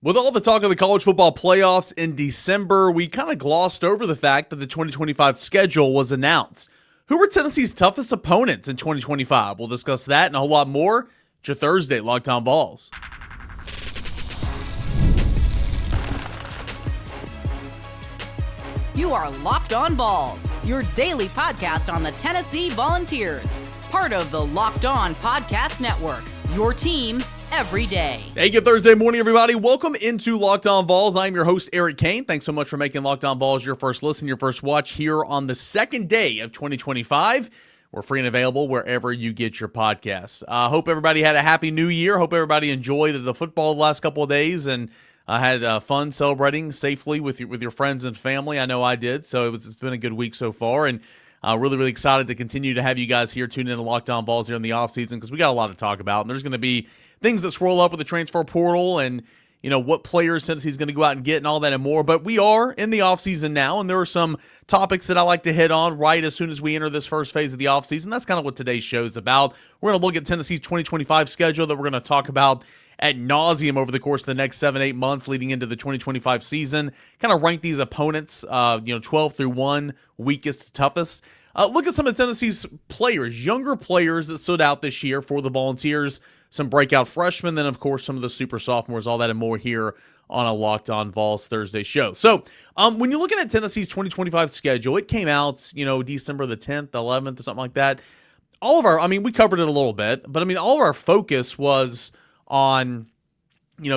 With all the talk of the college football playoffs in December, we kind of glossed over the fact that the 2025 schedule was announced. Who were Tennessee's toughest opponents in 2025? We'll discuss that and a whole lot more. It's your Thursday Locked On Vols. You are Locked On Vols, your daily podcast on the Tennessee Volunteers. Part of the Locked On Podcast Network, your team every day. Hey, good Thursday morning, everybody. Welcome into Locked On Vols. I'm your host, Eric Cain. Thanks so much for making Locked On Vols your first listen, your first watch here on the second day of 2025. We're free and available wherever you get your podcasts. Hope everybody had a happy new year. Hope everybody enjoyed the football the last couple of days and had fun celebrating safely with your friends and family. I know I did, so it's been a good week so far, and really excited to continue to have you guys here tune in to Locked On Vols here in the offseason because we got a lot to talk about, and there's going to be things that swirl up with the transfer portal and what players Tennessee's going to go out and get and all that and more. But we are in the offseason now, and there are some topics that I like to hit on right as soon as we enter this first phase of the offseason. That's kind of what today's show is about. We're going to look at Tennessee's 2025 schedule that we're going to talk about ad nauseum over the course of the next 7-8 months leading into the 2025 season. Kind of rank these opponents, 12 through 1, weakest to toughest. Look at some of Tennessee's players, younger players that stood out this year for the Volunteers, some breakout freshmen, then, of course, some of the super sophomores, all that and more here on a Locked On Vols Thursday show. So when you're looking at Tennessee's 2025 schedule, it came out, December the 10th, 11th, or something like that. We covered it a little bit, but, all of our focus was on,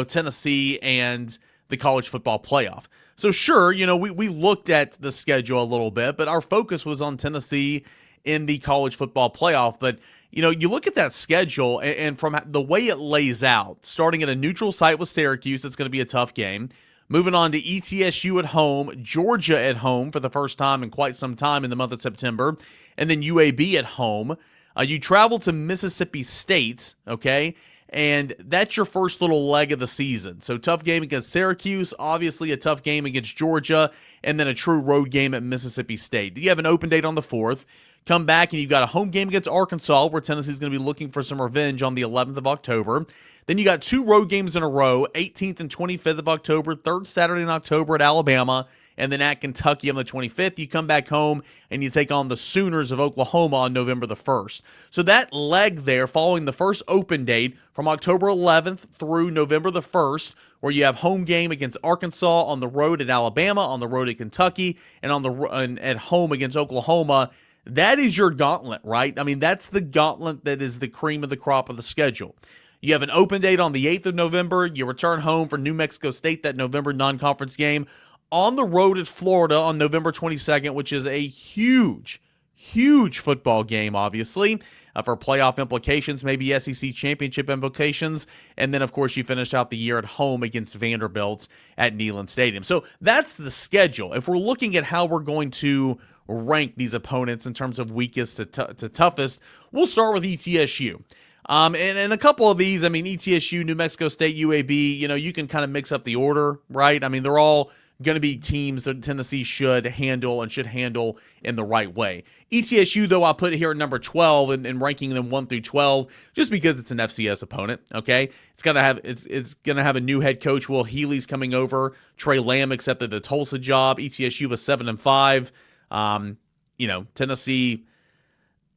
Tennessee and the college football playoff. So sure, we looked at the schedule a little bit, but our focus was on Tennessee in the college football playoff. But, you look at that schedule and from the way it lays out, starting at a neutral site with Syracuse, it's going to be a tough game. Moving on to ETSU at home, Georgia at home for the first time in quite some time in the month of September, and then UAB at home. You travel to Mississippi State, okay? And that's your first little leg of the season. So tough game against Syracuse, obviously a tough game against Georgia, and then a true road game at Mississippi State. You have an open date on the 4th. Come back and you've got a home game against Arkansas where Tennessee's going to be looking for some revenge on the 11th of October. Then you got 2 road games in a row, 18th and 25th of October, 3rd Saturday in October at Alabama, and then at Kentucky on the 25th. You come back home and you take on the Sooners of Oklahoma on November the 1st. So that leg there, following the first open date from October 11th through November the 1st, where you have home game against Arkansas, on the road at Alabama, on the road at Kentucky, and at home against Oklahoma. That is your gauntlet, right? That's the gauntlet that is the cream of the crop of the schedule. You have an open date on the 8th of November. You return home for New Mexico State, that November non-conference game. On the road at Florida on November 22nd, which is a huge football game, obviously, for playoff implications, maybe SEC championship implications. And then, of course, you finish out the year at home against Vanderbilt at Neyland Stadium. So that's the schedule. If we're looking at how we're going to rank these opponents in terms of weakest to toughest, we'll start with ETSU. And a couple of these, ETSU, New Mexico State, UAB, you can kind of mix up the order, right? They're all going to be teams that Tennessee should handle in the right way. ETSU, though, I'll put it here at number 12 and ranking them 1 through 12, just because it's an FCS opponent. Okay, it's gonna have a new head coach. Will Healy's coming over. Trey Lamb accepted the Tulsa job. ETSU was 7-5. Tennessee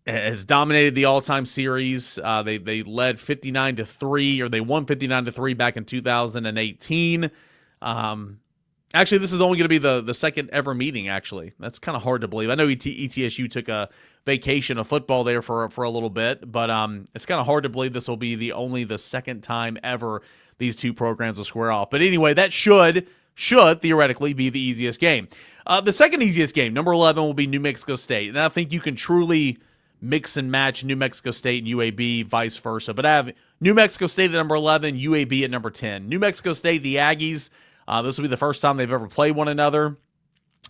has dominated the all-time series. They led 59-3, or they won 59-3 back in 2018. Actually, this is only going to be the second ever meeting, actually. That's kind of hard to believe. I know ETSU took a vacation of football there for a little bit, but it's kind of hard to believe this will be only the second time ever these two programs will square off. But anyway, that should theoretically be the easiest game. The second easiest game, number 11, will be New Mexico State. And I think you can truly mix and match New Mexico State and UAB, vice versa. But I have New Mexico State at number 11, UAB at number 10. New Mexico State, the Aggies, this will be the first time they've ever played one another.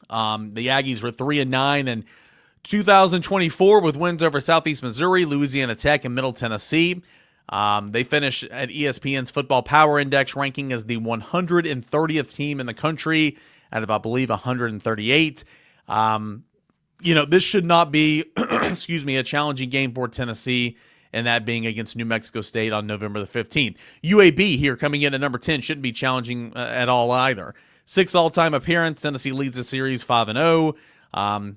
The Aggies were 3-9 in 2024 with wins over Southeast Missouri, Louisiana Tech, and Middle Tennessee. They finished at ESPN's Football Power Index ranking as the 130th team in the country out of, I believe, 138. This should not be, a challenging game for Tennessee. and that being against New Mexico State on November the 15th. UAB here coming in at number 10 shouldn't be challenging at all either. 6 all-time appearance. Tennessee leads the series 5-0.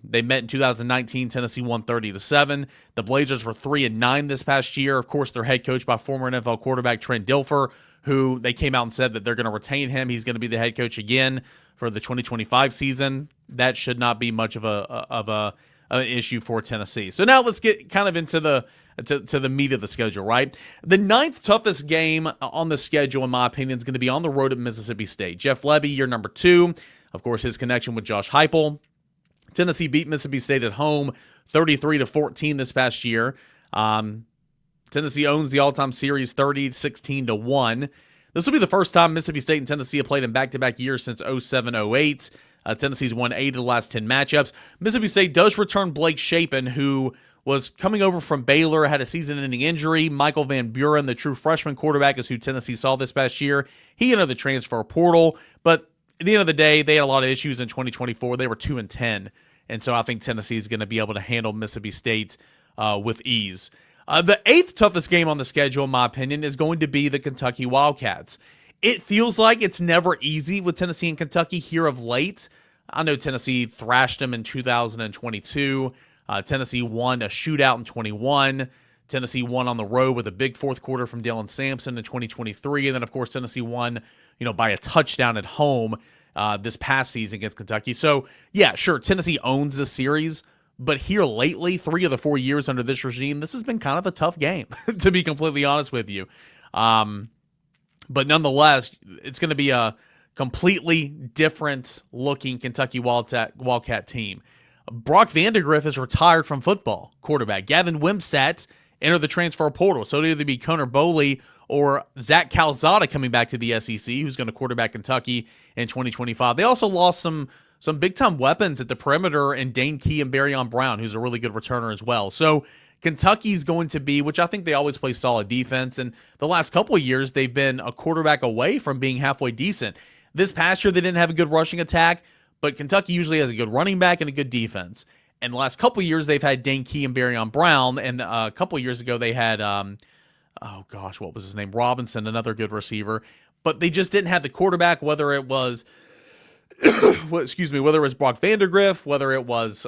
They met in 2019. Tennessee won 30-7. The Blazers were 3-9 this past year. Of course, they're head coached by former NFL quarterback Trent Dilfer, who they came out and said that they're going to retain him. He's going to be the head coach again for the 2025 season. That should not be much of an issue for Tennessee. So now let's get kind of into the meat of the schedule, right? The 9th toughest game on the schedule, in my opinion, is going to be on the road at Mississippi State. Jeff Levy, year number 2. Of course, his connection with Josh Heupel. Tennessee beat Mississippi State at home 33-14 this past year. Tennessee owns the all-time series 30-16-1. This will be the first time Mississippi State and Tennessee have played in back-to-back years since 07-08. Tennessee's won 8 of the last 10 matchups. Mississippi State does return Blake Shapen, who was coming over from Baylor, had a season-ending injury. Michael Van Buren, the true freshman quarterback, is who Tennessee saw this past year. He entered the transfer portal, but at the end of the day, they had a lot of issues in 2024. They were 2-10, and so I think Tennessee is going to be able to handle Mississippi State with ease. The 8th toughest game on the schedule, in my opinion, is going to be the Kentucky Wildcats. It feels like it's never easy with Tennessee and Kentucky here of late. I know Tennessee thrashed them in 2022. Tennessee won a shootout in 21. Tennessee won on the road with a big fourth quarter from Dylan Sampson in 2023. And then, of course, Tennessee won, by a touchdown at home this past season against Kentucky. So, yeah, sure, Tennessee owns this series. But here lately, 3 of the 4 years under this regime, this has been kind of a tough game, to be completely honest with you. But nonetheless, it's going to be a completely different looking Kentucky Wildcat team. Brock Vandegrift is retired from football. Quarterback Gavin Wimsatt entered the transfer portal. So it'll either be Connor Boley or Zach Calzada coming back to the SEC, who's going to quarterback Kentucky in 2025. They also lost some big-time weapons at the perimeter in Dane Key and Barryon Brown, who's a really good returner as well. So Kentucky's going to be, which I think they always play solid defense, and the last couple of years they've been a quarterback away from being halfway decent. This past year they didn't have a good rushing attack, but Kentucky usually has a good running back and a good defense. And the last couple of years they've had Dane Key and Barryon Brown, and a couple of years ago they had, what was his name? Robinson, another good receiver. But they just didn't have the quarterback, whether it was whether it was Brock Vandegrift, whether it was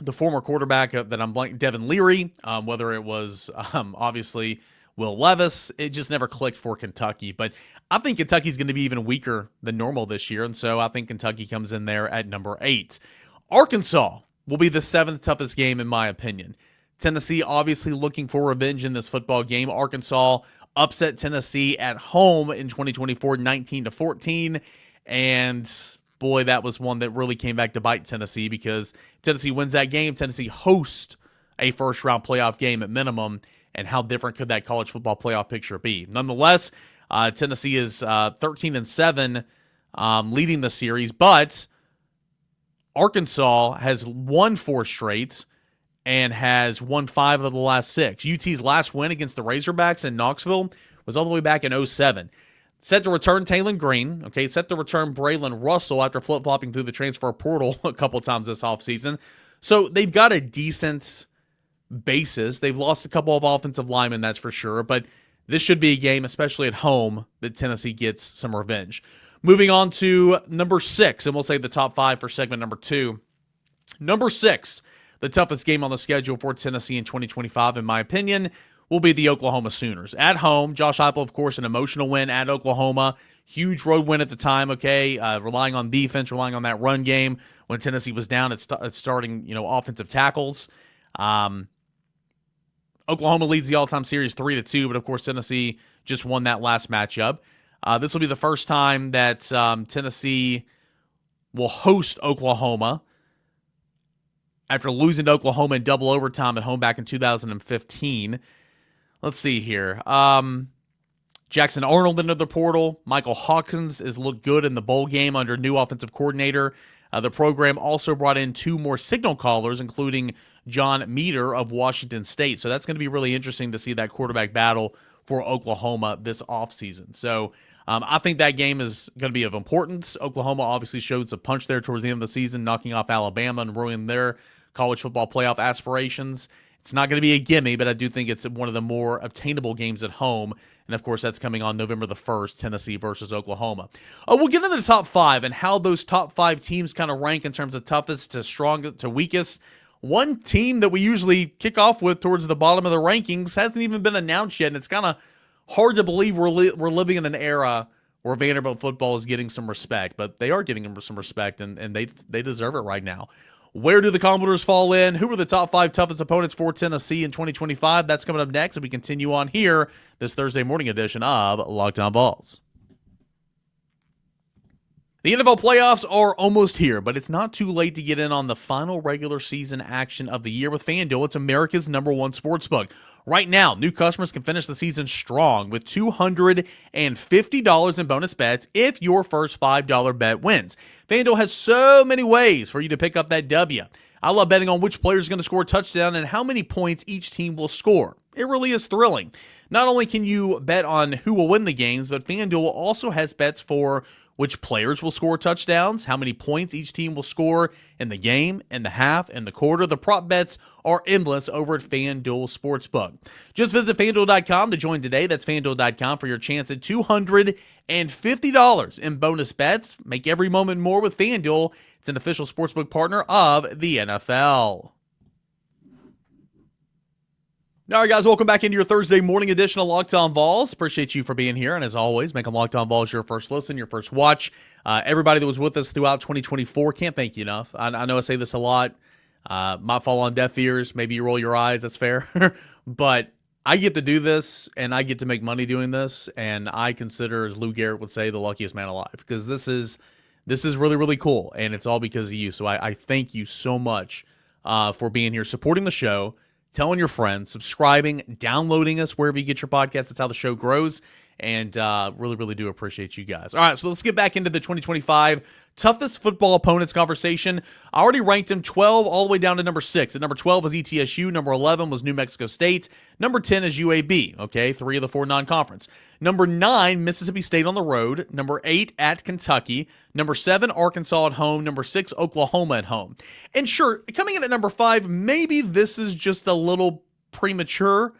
the former quarterback that I'm blanking, Devin Leary, whether it was obviously Will Levis. It just never clicked for Kentucky. But I think Kentucky's going to be even weaker than normal this year, and so I think Kentucky comes in there at number 8. Arkansas will be the 7th toughest game in my opinion. Tennessee obviously looking for revenge in this football game. Arkansas upset Tennessee at home in 2024, 19-14. And boy, that was one that really came back to bite Tennessee, because Tennessee wins that game. Tennessee hosts a first-round playoff game at minimum, and how different could that college football playoff picture be? Nonetheless, Tennessee is 13-7, leading the series, but Arkansas has won 4 straight and has won 5 of the last 6. UT's last win against the Razorbacks in Knoxville was all the way back in 07. Set to return Taylon Green, set to return Braylon Russell after flip-flopping through the transfer portal a couple times this offseason. So they've got a decent basis. They've lost a couple of offensive linemen, that's for sure, but this should be a game, especially at home, that Tennessee gets some revenge. Moving on to number 6, and we'll say the top 5 for segment number 2. Number 6, the toughest game on the schedule for Tennessee in 2025, in my opinion, will be the Oklahoma Sooners. At home, Josh Heupel, of course, an emotional win at Oklahoma. Huge road win at the time, relying on defense, relying on that run game when Tennessee was down at starting, offensive tackles. Oklahoma leads the all-time series 3-2, but of course Tennessee just won that last matchup. This will be the first time that Tennessee will host Oklahoma after losing to Oklahoma in double overtime at home back in 2015. Let's see here. Jackson Arnold into the portal. Michael Hawkins has looked good in the bowl game under new offensive coordinator. The program also brought in 2 more signal callers, including John Meter of Washington State. So that's going to be really interesting to see that quarterback battle for Oklahoma this offseason. So I think that game is going to be of importance. Oklahoma obviously showed some punch there towards the end of the season, knocking off Alabama and ruining their college football playoff aspirations. It's not going to be a gimme, but I do think it's one of the more obtainable games at home. And, of course, that's coming on November the 1st, Tennessee versus Oklahoma. We'll get into the top 5 and how those top 5 teams kind of rank in terms of toughest to strongest to weakest. One team that we usually kick off with towards the bottom of the rankings hasn't even been announced yet, and it's kind of hard to believe we're living in an era where Vanderbilt football is getting some respect, but they are getting some respect, and they deserve it right now. Where do the Commodores fall in? Who are the top 5 toughest opponents for Tennessee in 2025? That's coming up next as we continue on here this Thursday morning edition of Locked On Vols. The NFL playoffs are almost here, but it's not too late to get in on the final regular season action of the year with FanDuel. It's America's #1 sportsbook. Right now, new customers can finish the season strong with $250 in bonus bets if your first $5 bet wins. FanDuel has so many ways for you to pick up that W. I love betting on which player is going to score a touchdown and how many points each team will score. It really is thrilling. Not only can you bet on who will win the games, but FanDuel also has bets for which players will score touchdowns, how many points each team will score in the game, in the half, in the quarter. The prop bets are endless over at FanDuel Sportsbook. Just visit FanDuel.com to join today. That's FanDuel.com for your chance at $250 in bonus bets. Make every moment more with FanDuel. It's an official sportsbook partner of the NFL. All right, guys, welcome back into your Thursday morning edition of Locked On Vols. Appreciate you for being here, and as always, make them Locked On Vols your first listen, your first watch. Everybody that was with us throughout 2024, can't thank you enough. I know I say this a lot. Might fall on deaf ears. Maybe you roll your eyes. That's fair. But I get to do this, and I get to make money doing this, and I consider, as Lou Garrett would say, the luckiest man alive, because this is really, really cool, and it's all because of you. So I thank you so much for being here, supporting the show, telling your friends, subscribing, downloading us wherever you get your podcasts. That's how the show grows, and really, really do appreciate you guys. All right, so let's get back into the 2025 toughest football opponents conversation. I already ranked them 12 all the way down to number 6. At number 12 was ETSU. Number 11 was New Mexico State. Number 10 is UAB, okay, 3 of the 4 non-conference. Number 9, Mississippi State on the road. Number 8, at Kentucky. Number 7, Arkansas at home. Number 6, Oklahoma at home. And sure, coming in at number 5, maybe this is just a little premature.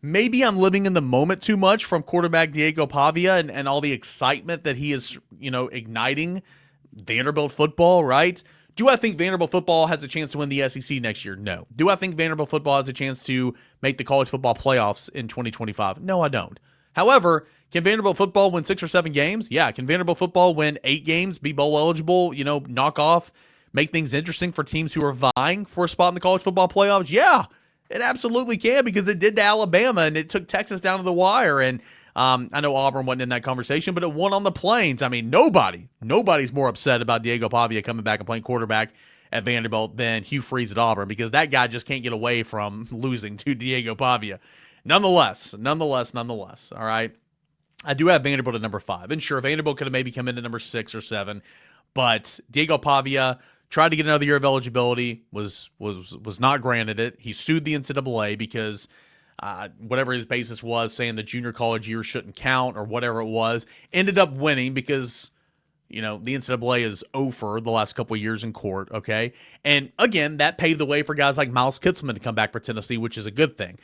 Maybe I'm living in the moment too much from quarterback Diego Pavia and all the excitement that he is, igniting Vanderbilt football, right? Do I think Vanderbilt football has a chance to win the SEC next year? No. Do I think Vanderbilt football has a chance to make the college football playoffs in 2025? No, I don't. However, can Vanderbilt football win 6 or 7 games? Yeah. Can Vanderbilt football win 8 games, be bowl eligible, knock off, make things interesting for teams who are vying for a spot in the college football playoffs? Yeah. It absolutely can, because it did to Alabama, and it took Texas down to the wire. And I know Auburn wasn't in that conversation, but it won on the Plains. I mean, nobody's more upset about Diego Pavia coming back and playing quarterback at Vanderbilt than Hugh Freeze at Auburn, because that guy just can't get away from losing to Diego Pavia. Nonetheless, all right, I do have Vanderbilt at number 5. And sure, Vanderbilt could have maybe come into number 6 or 7, but Diego Pavia tried to get another year of eligibility, was not granted it. He sued the NCAA because whatever his basis was, saying the junior college year shouldn't count or whatever it was, ended up winning because, the NCAA is over the last couple of years in court, okay? And again, that paved the way for guys like Miles Kitselman to come back for Tennessee, which is a good thing.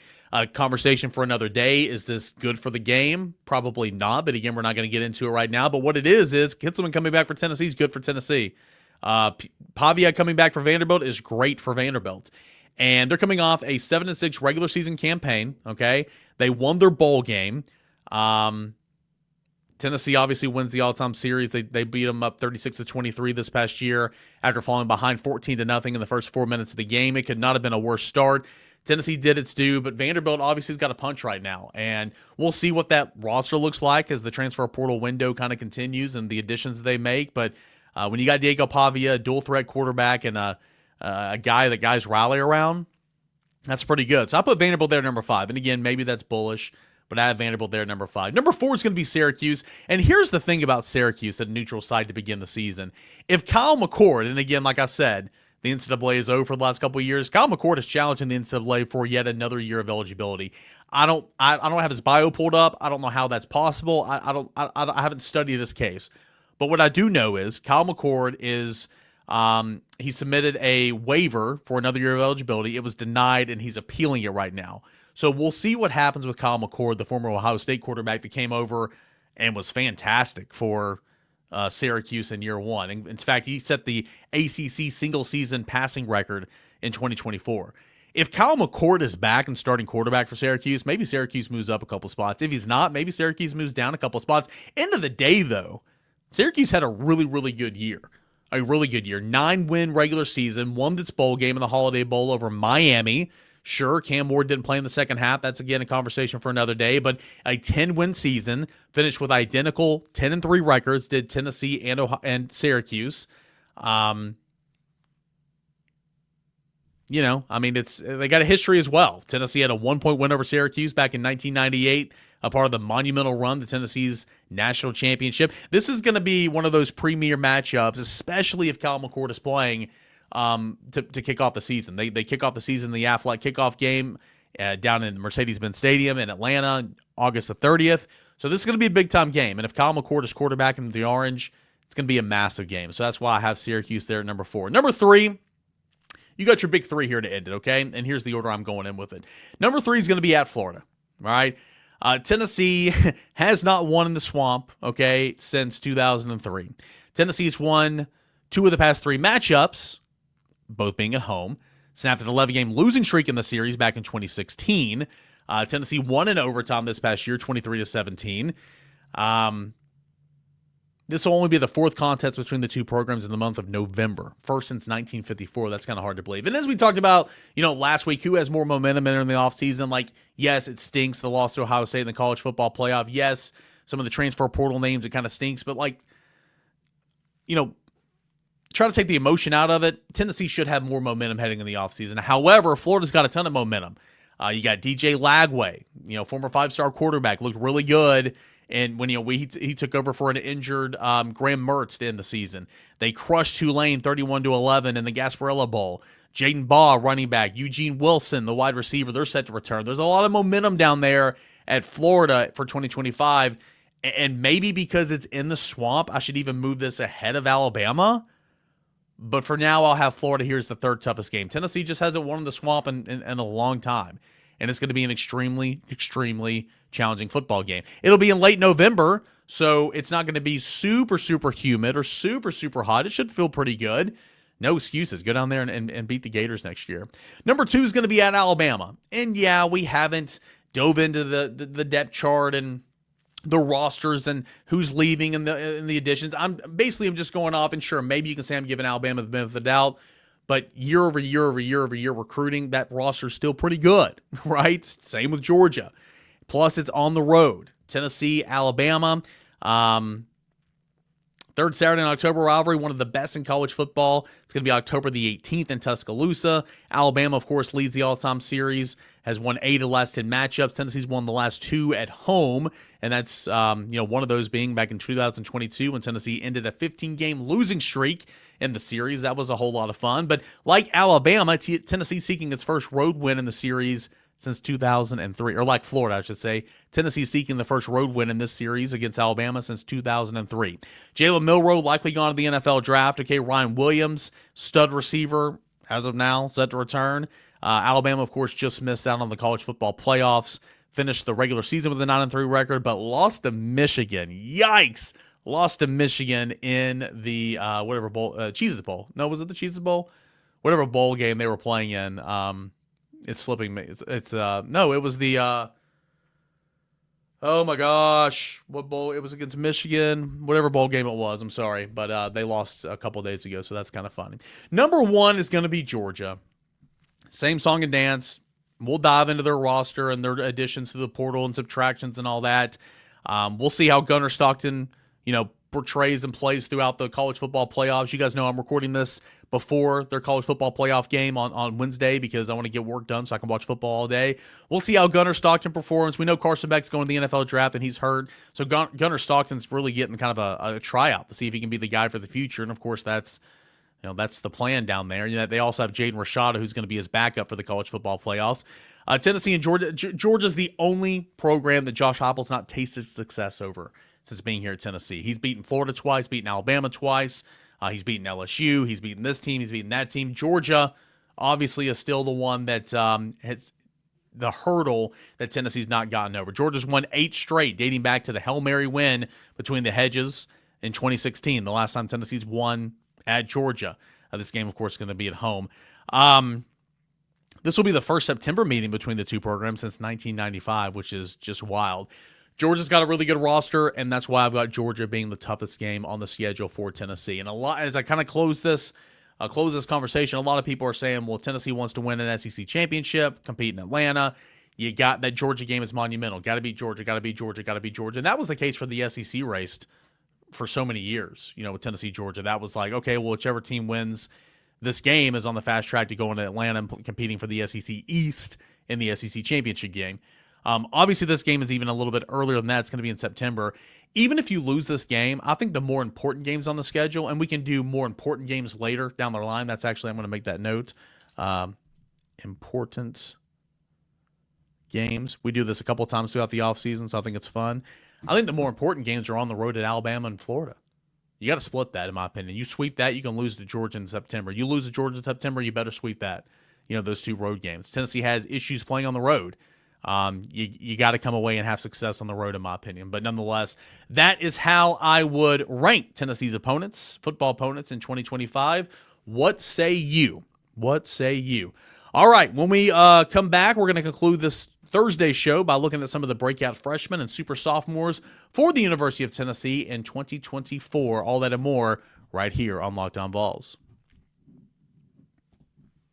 Conversation for another day. Is this good for the game? Probably not, but again, we're not going to get into it right now. But what it is Kitselman coming back for Tennessee is good for Tennessee. Pavia coming back for Vanderbilt is great for Vanderbilt. And they're coming off a 7-6 regular season campaign, okay? They won their bowl game. Tennessee obviously wins the all-time series. They beat them up 36-23 this past year after falling behind 14-0 in the first 4 minutes of the game. It could not have been a worse start. Tennessee did its due, but Vanderbilt obviously has got a punch right now. And we'll see what that roster looks like as the transfer portal window kind of continues and the additions they make. But when you got Diego Pavia, a dual-threat quarterback, and a guy that guys rally around, that's pretty good. So I put Vanderbilt there at number 5. And again, maybe that's bullish, but I have Vanderbilt there at number 5. Number 4 is going to be Syracuse. And here's the thing about Syracuse at a neutral site to begin the season. If Kyle McCord, and again, like I said, the NCAA is over for the last couple of years, Kyle McCord is challenging the NCAA for yet another year of eligibility. I don't have his bio pulled up. I don't know how that's possible. I haven't studied this case. But what I do know is Kyle McCord is He submitted a waiver for another year of eligibility. It was denied, and he's appealing it right now. So we'll see what happens with Kyle McCord, the former Ohio State quarterback that came over and was fantastic for Syracuse in year one. In fact, he set the ACC single-season passing record in 2024. If Kyle McCord is back and starting quarterback for Syracuse, maybe Syracuse moves up a couple spots. If he's not, maybe Syracuse moves down a couple spots. End of the day, though, Syracuse had a really, really good year. A really good year. 9-win regular season, won its bowl game in the Holiday Bowl over Miami. Sure, Cam Ward didn't play in the second half. That's, again, a conversation for another day. But a 10-win season, finished with identical 10-3 records, did Tennessee and Syracuse. They got a history as well. Tennessee had a 1-point win over Syracuse back in 1998, a part of the monumental run to Tennessee's national championship. This is going to be one of those premier matchups, especially if Kyle McCord is playing to kick off the season. They kick off the season in the Aflac kickoff game down in Mercedes-Benz Stadium in Atlanta, August the 30th. So this is going to be a big-time game. And if Kyle McCord is quarterback in the orange, it's going to be a massive game. So that's why I have Syracuse there at number 4. Number 3, you got your big 3 here to end it, okay? And here's the order I'm going in with it. Number 3 is going to be at Florida, all right? Tennessee has not won in the Swamp, okay, since 2003. Tennessee's won 2 of the past 3 matchups, both being at home. Snapped an 11-game losing streak in the series back in 2016. Tennessee won in overtime this past year, 23-17. This will only be the 4th contest between the two programs in the month of November. First since 1954. That's kind of hard to believe. And as we talked about, last week, who has more momentum in the offseason? Like, yes, it stinks, the loss to Ohio State in the college football playoff. Yes, some of the transfer portal names, it kind of stinks. But, try to take the emotion out of it. Tennessee should have more momentum heading in the offseason. However, Florida's got a ton of momentum. You got DJ Lagway, former 5-star quarterback, looked really good. And when he took over for an injured Graham Mertz to end the season, they crushed Tulane 31-11 in the Gasparilla Bowl. Jaden Baugh, running back, Eugene Wilson, the wide receiver, they're set to return. There's a lot of momentum down there at Florida for 2025, and maybe because it's in the Swamp, I should even move this ahead of Alabama. But for now, I'll have Florida here as the 3rd toughest game. Tennessee just hasn't won in the Swamp in a long time. And it's going to be an extremely, extremely challenging football game. It'll be in late November, so it's not going to be super, super humid or super, super hot. It should feel pretty good. No excuses. Go down there and beat the Gators next year. Number 2 is going to be at Alabama. And, yeah, we haven't dove into the depth chart and the rosters and who's leaving and the additions. I'm just going off, and sure, maybe you can say I'm giving Alabama the benefit of the doubt. But year over year recruiting, that roster's still pretty good, right? Same with Georgia. Plus, it's on the road. Tennessee, Alabama. 3rd Saturday in October rivalry, one of the best in college football. It's going to be October the 18th in Tuscaloosa. Alabama, of course, leads the all-time series, has won 8 of the last 10 matchups. Tennessee's won the last 2 at home, and that's one of those being back in 2022 when Tennessee ended a 15-game losing streak in the series. That was a whole lot of fun. But like Alabama, Tennessee seeking its first road win in the series since 2003, or like Florida, I should say. Tennessee seeking the first road win in this series against Alabama since 2003. Jalen Milroe likely gone to the NFL draft. Okay, Ryan Williams, stud receiver, as of now, set to return. Alabama, of course, just missed out on the college football playoffs. Finished the regular season with a 9-3 record, but lost to Michigan. Yikes! Lost to Michigan in the whatever bowl, Cheez-It Bowl. No, was it the Cheez-It Bowl? Whatever bowl game they were playing in. It's slipping me. No, it was the. Oh my gosh, what bowl? It was against Michigan. Whatever bowl game it was. I'm sorry, but they lost a couple days ago, so that's kind of funny. Number 1 is going to be Georgia. Same song and dance. We'll dive into their roster and their additions to the portal and subtractions and all that. We'll see how Gunnar Stockton, portrays and plays throughout the college football playoffs. You guys know I'm recording this before their college football playoff game on Wednesday because I want to get work done so I can watch football all day. We'll see how Gunnar Stockton performs. We know Carson Beck's going to the NFL draft and he's hurt. So Gunnar Stockton's really getting kind of a tryout to see if he can be the guy for the future. And of course, that's the plan down there. They also have Jaden Rashada, who's going to be his backup for the college football playoffs. Tennessee and Georgia. Georgia's the only program that Josh Heupel's not tasted success over since being here at Tennessee. He's beaten Florida twice, beaten Alabama twice. He's beaten LSU. He's beaten this team. He's beaten that team. Georgia, obviously, is still the one that has the hurdle that Tennessee's not gotten over. Georgia's won 8 straight, dating back to the Hail Mary win between the Hedges in 2016, the last time Tennessee's won at Georgia. This game, of course, is going to be at home. This will be the first September meeting between the two programs since 1995, which is just wild. Georgia's got a really good roster, and that's why I've got Georgia being the toughest game on the schedule for Tennessee. And as I kind of close this conversation, a lot of people are saying, well, Tennessee wants to win an SEC championship, compete in Atlanta. You got that Georgia game is monumental. Got to beat Georgia, got to beat Georgia, got to beat Georgia. And that was the case for the SEC race for so many years, with Tennessee, Georgia. That was like, okay, well, whichever team wins this game is on the fast track to going to Atlanta and competing for the SEC East in the SEC championship game. Obviously, this game is even a little bit earlier than that. It's going to be in September. Even if you lose this game, I think the more important games on the schedule, and we can do more important games later down the line. That's actually, I'm going to make that note. Important games. We do this a couple times throughout the offseason, so I think it's fun. I think the more important games are on the road at Alabama and Florida. You got to split that, in my opinion. You sweep that, you can lose to Georgia in September. You lose to Georgia in September, you better sweep that. Those two road games. Tennessee has issues playing on the road. You got to come away and have success on the road, in my opinion. But nonetheless, that is how I would rank Tennessee's opponents, football opponents in 2025. What say you? What say you? All right, when we come back, we're going to conclude this Thursday show by looking at some of the breakout freshmen and super sophomores for the University of Tennessee in 2024. All that and more right here on Locked On Vols.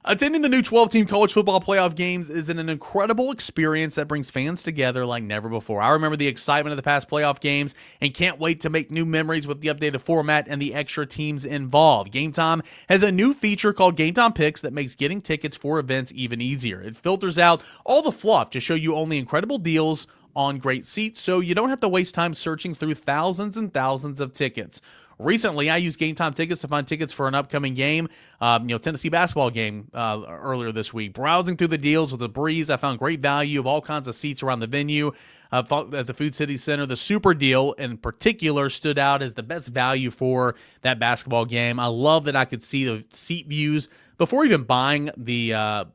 Attending the new 12-team college football playoff games is an incredible experience that brings fans together like never before. I remember the excitement of the past playoff games and can't wait to make new memories with the updated format and the extra teams involved. Game Time has a new feature called Game Time Picks that makes getting tickets for events even easier. It filters out all the fluff to show you only incredible deals on great seats, so you don't have to waste time searching through thousands and thousands of tickets. Recently, I used Game Time Tickets to find tickets for an upcoming game, Tennessee basketball game earlier this week. Browsing through the deals with a breeze, I found great value of all kinds of seats around the venue. At the Food City Center, the Super Deal in particular stood out as the best value for that basketball game. I love that I could see the seat views before even buying the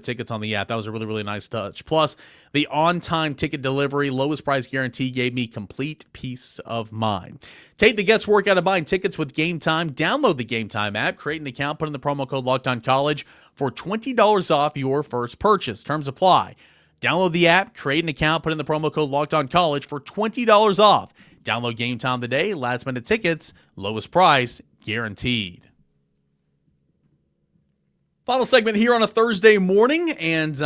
tickets on the app. That was a really, really nice touch. Plus, the on-time ticket delivery, lowest price guarantee gave me complete peace of mind. Take the guesswork out of buying tickets with Game Time. Download the Game Time app, create an account, put in the promo code LOCKEDONCollege for $20 off your first purchase. Terms apply. Download the app, create an account, put in the promo code LOCKEDONCollege for $20 off. Download Game Time today. Last-minute tickets, lowest price guaranteed. Final segment here on a Thursday morning, and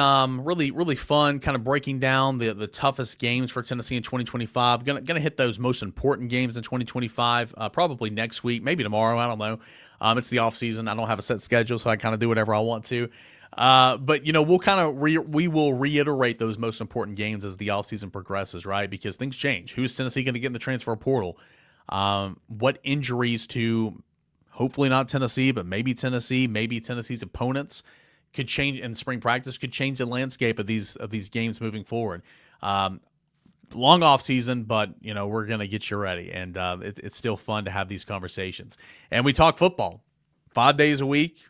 really, really fun, kind of breaking down the toughest games for Tennessee in 2025. Gonna hit those most important games in 2025, probably next week, maybe tomorrow. I don't know. It's the off season. I don't have a set schedule, so I kind of do whatever I want to. But we'll kind of we will reiterate those most important games as the off season progresses, right? Because things change. Who's Tennessee going to get in the transfer portal? What injuries to hopefully not Tennessee, but maybe Tennessee's opponents could change in spring practice, could change the landscape of these games moving forward. Long off season, but we're gonna get you ready, and it's still fun to have these conversations. And we talk football 5 days a week,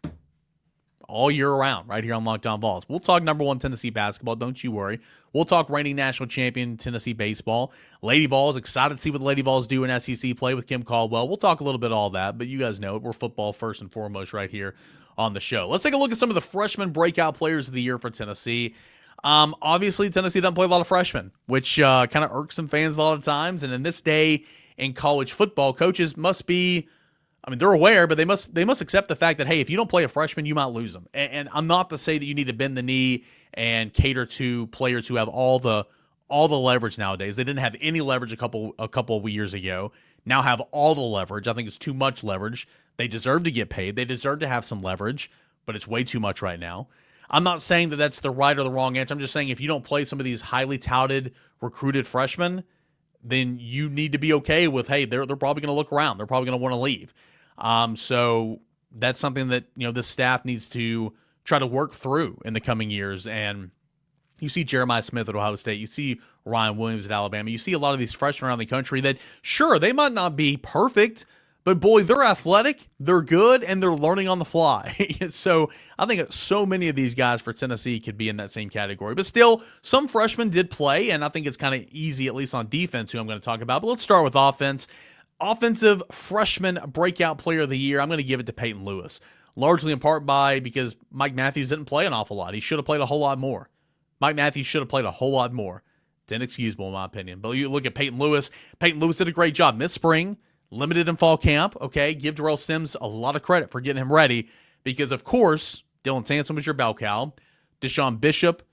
all year round, right here on Locked On Vols. We'll talk number one Tennessee basketball, don't you worry. We'll talk reigning national champion Tennessee baseball. Lady Vols, excited to see what the Lady Vols do in SEC play with Kim Caldwell. We'll talk a little bit of all that, but you guys know it. We're football first and foremost right here on the show. Let's take a look at some of the freshman breakout players of the year for Tennessee. Obviously, Tennessee doesn't play a lot of freshmen, which kind of irks some fans a lot of times. And in this day in college football, coaches must be, they're aware, but they must accept the fact that, hey, if you don't play a freshman, you might lose them. And I'm not to say that you need to bend the knee and cater to players who have all the leverage nowadays. They didn't have any leverage a couple of years ago. Now have all the leverage. I think it's too much leverage. They deserve to get paid. They deserve to have some leverage, but it's way too much right now. I'm not saying that that's the right or the wrong answer. I'm just saying if you don't play some of these highly touted, recruited freshmen, then you need to be okay with, hey, they're probably going to look around. They're probably going to want to leave. So that's something that, the staff needs to try to work through in the coming years. And you see Jeremiah Smith at Ohio State. You see Ryan Williams at Alabama. You see a lot of these freshmen around the country that, sure, they might not be perfect, But boy, they're athletic, they're good, and they're learning on the fly. So I think so many of these guys for Tennessee could be in that same category. But still, some freshmen did play, and I think it's kind of easy, at least on defense, who I'm going to talk about. But let's start with offense. Offensive freshman breakout player of the year, I'm going to give it to Peyton Lewis. Largely in part because Mike Matthews didn't play an awful lot. He should have played a whole lot more. Mike Matthews should have played a whole lot more. Inexcusable in my opinion. But you look at Peyton Lewis. Peyton Lewis did a great job mid-spring. Limited in fall camp, okay? Give Darrell Sims a lot of credit for getting him ready because, of course, Dylan Sansom was your bell cow. Deshaun Bishop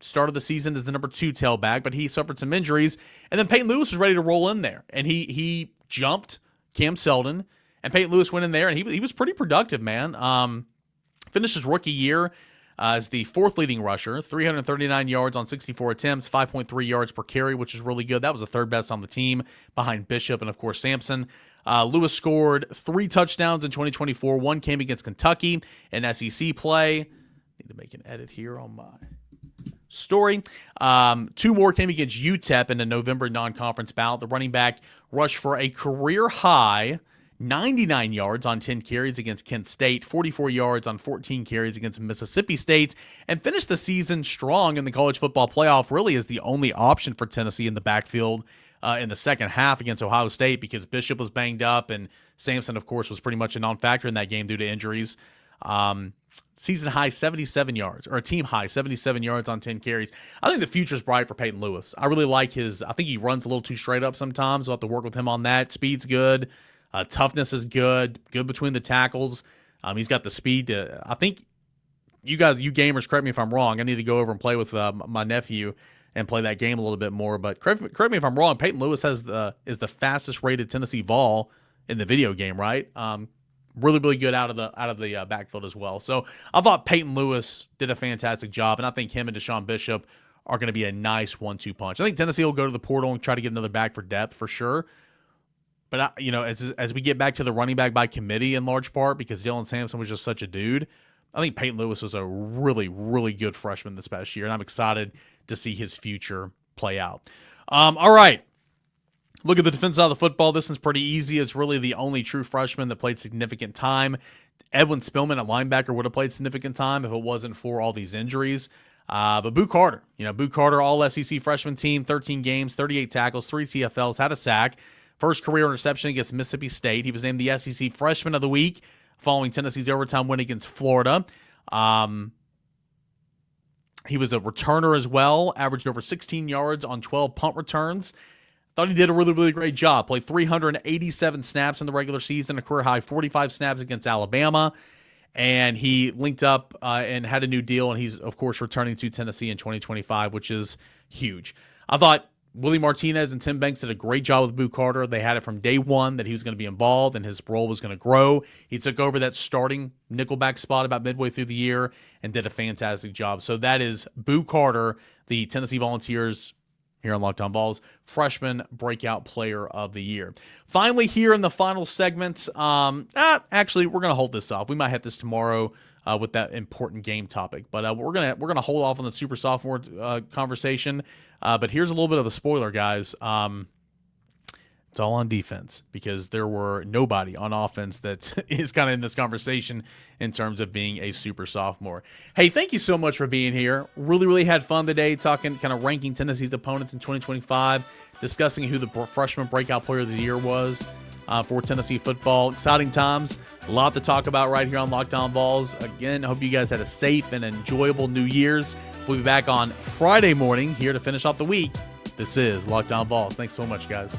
started the season as the number 2 tailback, but he suffered some injuries. And then Peyton Lewis was ready to roll in there. And he jumped Cam Seldon, and Peyton Lewis went in there, and he was pretty productive, man. Finished his rookie year as the 4th leading rusher, 339 yards on 64 attempts, 5.3 yards per carry, which is really good. That was the 3rd best on the team behind Bishop and, of course, Sampson. Lewis scored 3 touchdowns in 2024. 1 came against Kentucky in SEC play. Need to make an edit here on my story. 2 more came against UTEP in the November non-conference bout. The running back rushed for a career-high 99 yards on 10 carries against Kent State, 44 yards on 14 carries against Mississippi State, and finished the season strong in the college football playoff, really is the only option for Tennessee in the backfield in the second half against Ohio State because Bishop was banged up and Sampson, of course, was pretty much a non-factor in that game due to injuries. Season high 77 yards, or a team high 77 yards on 10 carries. I think the future's bright for Peyton Lewis. I really like I think he runs a little too straight up sometimes. We'll have to work with him on that. Speed's good. Toughness is good between the tackles. He's got the speed I think you gamers, correct me if I'm wrong. I need to go over and play with my nephew and play that game a little bit more. But correct me if I'm wrong. Peyton Lewis is the fastest rated Tennessee Vol in the video game, right? Really, really good out of the backfield as well. So I thought Peyton Lewis did a fantastic job, and I think him and Deshaun Bishop are going to be a nice 1-2 punch. I think Tennessee will go to the portal and try to get another back for depth for sure. But, as we get back to the running back by committee in large part because Dylan Sampson was just such a dude, I think Peyton Lewis was a really, really good freshman this past year, and I'm excited to see his future play out. All right. Look at the defense side of the football. This one's pretty easy. It's really the only true freshman that played significant time. Edwin Spillman at linebacker would have played significant time if it wasn't for all these injuries. But Boo Carter, all SEC freshman team, 13 games, 38 tackles, 3 TFLs, had a sack. First career interception against Mississippi State. He was named the SEC Freshman of the Week following Tennessee's overtime win against Florida. He was a returner as well, averaged over 16 yards on 12 punt returns. Thought he did a really, really great job. Played 387 snaps in the regular season, a career-high 45 snaps against Alabama. And he linked up and had a new deal, and he's, of course, returning to Tennessee in 2025, which is huge. I thought Willie Martinez and Tim Banks did a great job with Boo Carter. They had it from day one that he was going to be involved and his role was going to grow. He took over that starting nickelback spot about midway through the year and did a fantastic job. So that is Boo Carter, the Tennessee Volunteers here on Locked On Vols, freshman breakout player of the year. Finally, here in the final segment, actually, we're going to hold this off. We might hit this tomorrow with that important game topic, but we're gonna hold off on the super sophomore conversation. But here's a little bit of a spoiler, guys. It's all on defense because there were nobody on offense that is kind of in this conversation in terms of being a super sophomore. Hey, thank you so much for being here. Really, really had fun today talking, kind of ranking Tennessee's opponents in 2025, discussing who the freshman breakout player of the year was for Tennessee football. Exciting times. A lot to talk about right here on Locked On Vols. Again, I hope you guys had a safe and enjoyable New Year's. We'll be back on Friday morning here to finish off the week. This is Locked On Vols. Thanks so much, guys.